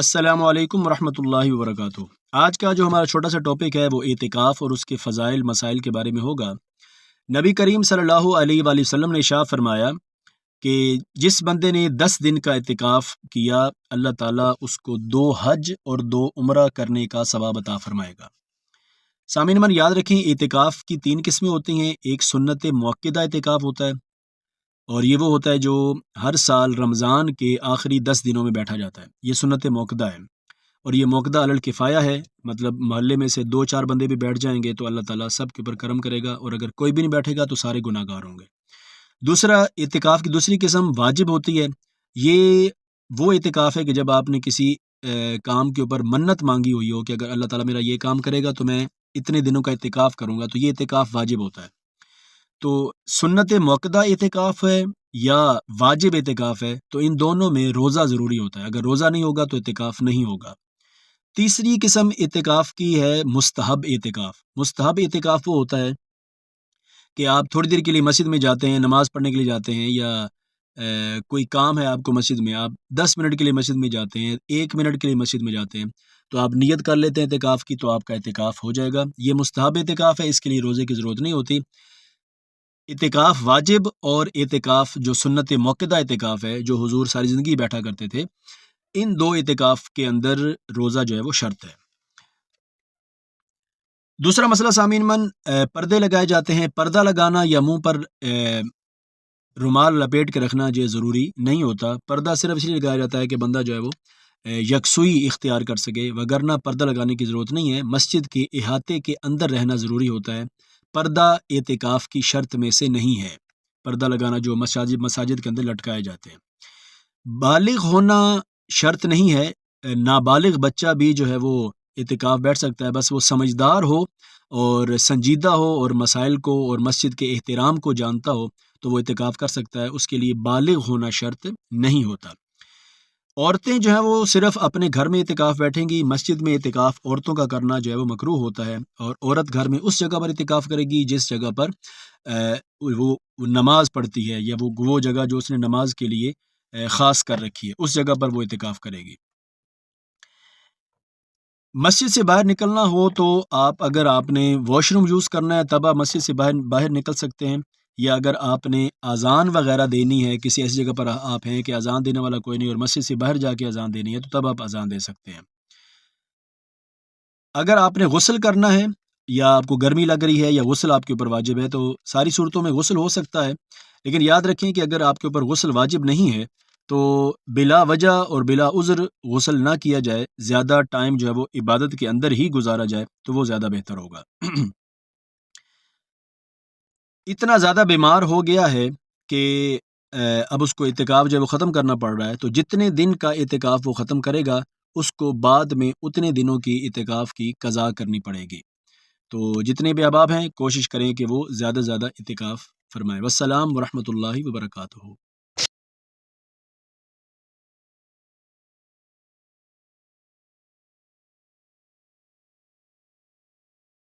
السلام علیکم ورحمۃ اللہ وبرکاتہ۔ آج کا جو ہمارا چھوٹا سا ٹاپک ہے وہ اعتکاف اور اس کے فضائل مسائل کے بارے میں ہوگا۔ نبی کریم صلی اللہ علیہ وآلہ وسلم نے ارشاد فرمایا کہ جس بندے نے 10 دن کا اعتکاف کیا اللہ تعالیٰ اس کو 2 حج اور 2 عمرہ کرنے کا ثواب عطا فرمائے گا۔ سامعین من یاد رکھیں اعتکاف کی 3 قسمیں ہوتی ہیں۔ ایک سنت موقدہ اعتکاف ہوتا ہے اور یہ وہ ہوتا ہے جو ہر سال رمضان کے آخری 10 دنوں میں بیٹھا جاتا ہے، یہ سنت موقدہ ہے۔ اور یہ موقدہ علی الکفایہ ہے، مطلب محلے میں سے 2-4 بندے بھی بیٹھ جائیں گے تو اللہ تعالیٰ سب کے اوپر کرم کرے گا، اور اگر کوئی بھی نہیں بیٹھے گا تو سارے گناہ گار ہوں گے۔ دوسرا اعتکاف کی دوسری قسم واجب ہوتی ہے۔ یہ وہ اعتکاف ہے کہ جب آپ نے کسی کام کے اوپر منت مانگی ہوئی ہو کہ اگر اللہ تعالیٰ میرا یہ کام کرے گا تو میں اتنے دنوں کا اعتکاف کروں گا، تو یہ اعتکاف واجب ہوتا ہے۔ تو سنت موقدہ اعتکاف ہے یا واجب اعتکاف ہے، تو ان دونوں میں روزہ ضروری ہوتا ہے، اگر روزہ نہیں ہوگا تو اعتکاف نہیں ہوگا۔ تیسری قسم اعتکاف کی ہے مستحب اعتکاف۔ مستحب اعتکاف وہ ہوتا ہے کہ آپ تھوڑی دیر کے لیے مسجد میں جاتے ہیں، نماز پڑھنے کے لیے جاتے ہیں، یا کوئی کام ہے آپ کو مسجد میں، آپ 10 منٹ کے لیے مسجد میں جاتے ہیں، 1 منٹ کے لیے مسجد میں جاتے ہیں، تو آپ نیت کر لیتے ہیں اعتکاف کی، تو آپ کا اعتکاف ہو جائے گا۔ یہ مستحب اعتکاف ہے، اس کے لیے روزے کی ضرورت نہیں ہوتی۔ اعتکاف واجب اور اعتکاف جو سنت موقدہ اعتکاف ہے جو حضور ساری زندگی بیٹھا کرتے تھے، ان 2 اعتکاف کے اندر روزہ جو ہے وہ شرط ہے۔ دوسرا مسئلہ سامعین من، پردے لگائے جاتے ہیں۔ پردہ لگانا یا منہ پر رومال لپیٹ کے رکھنا جو ضروری نہیں ہوتا۔ پردہ صرف اس لیے لگایا جاتا ہے کہ بندہ جو ہے وہ یکسوئی اختیار کر سکے، وگرنہ پردہ لگانے کی ضرورت نہیں ہے۔ مسجد کے احاطے کے اندر رہنا ضروری ہوتا ہے، پردہ اعتکاف کی شرط میں سے نہیں ہے۔ پردہ لگانا جو مساجد کے اندر لٹکائے جاتے ہیں، بالغ ہونا شرط نہیں ہے۔ نابالغ بچہ بھی جو ہے وہ اعتکاف بیٹھ سکتا ہے، بس وہ سمجھدار ہو اور سنجیدہ ہو اور مسائل کو اور مسجد کے احترام کو جانتا ہو تو وہ اعتکاف کر سکتا ہے، اس کے لیے بالغ ہونا شرط نہیں ہوتا۔ عورتیں جو ہیں وہ صرف اپنے گھر میں اعتکاف بیٹھیں گی۔ مسجد میں اعتکاف عورتوں کا کرنا جو ہے وہ مکروہ ہوتا ہے، اور عورت گھر میں اس جگہ پر اعتکاف کرے گی جس جگہ پر وہ نماز پڑھتی ہے، یا وہ جگہ جو اس نے نماز کے لیے خاص کر رکھی ہے، اس جگہ پر وہ اعتکاف کرے گی۔ مسجد سے باہر نکلنا ہو تو اگر آپ نے واش روم یوز کرنا ہے تب آپ مسجد سے باہر نکل سکتے ہیں، یا اگر آپ نے اذان وغیرہ دینی ہے، کسی ایسی جگہ پر آپ ہیں کہ اذان دینے والا کوئی نہیں اور مسجد سے باہر جا کے اذان دینی ہے، تو تب آپ اذان دے سکتے ہیں۔ اگر آپ نے غسل کرنا ہے یا آپ کو گرمی لگ رہی ہے یا غسل آپ کے اوپر واجب ہے، تو ساری صورتوں میں غسل ہو سکتا ہے، لیکن یاد رکھیں کہ اگر آپ کے اوپر غسل واجب نہیں ہے تو بلا وجہ اور بلا عذر غسل نہ کیا جائے، زیادہ ٹائم جو ہے وہ عبادت کے اندر ہی گزارا جائے تو وہ زیادہ بہتر ہوگا۔ اتنا زیادہ بیمار ہو گیا ہے کہ اب اس کو اعتکاف جو ہے وہ ختم کرنا پڑ رہا ہے، تو جتنے دن کا اعتکاف وہ ختم کرے گا اس کو بعد میں اتنے دنوں کی اعتکاف کی قضا کرنی پڑے گی۔ تو جتنے بھی احباب ہیں کوشش کریں کہ وہ زیادہ سے زیادہ اعتکاف فرمائیں۔ والسلام ورحمۃ اللہ وبرکاتہ۔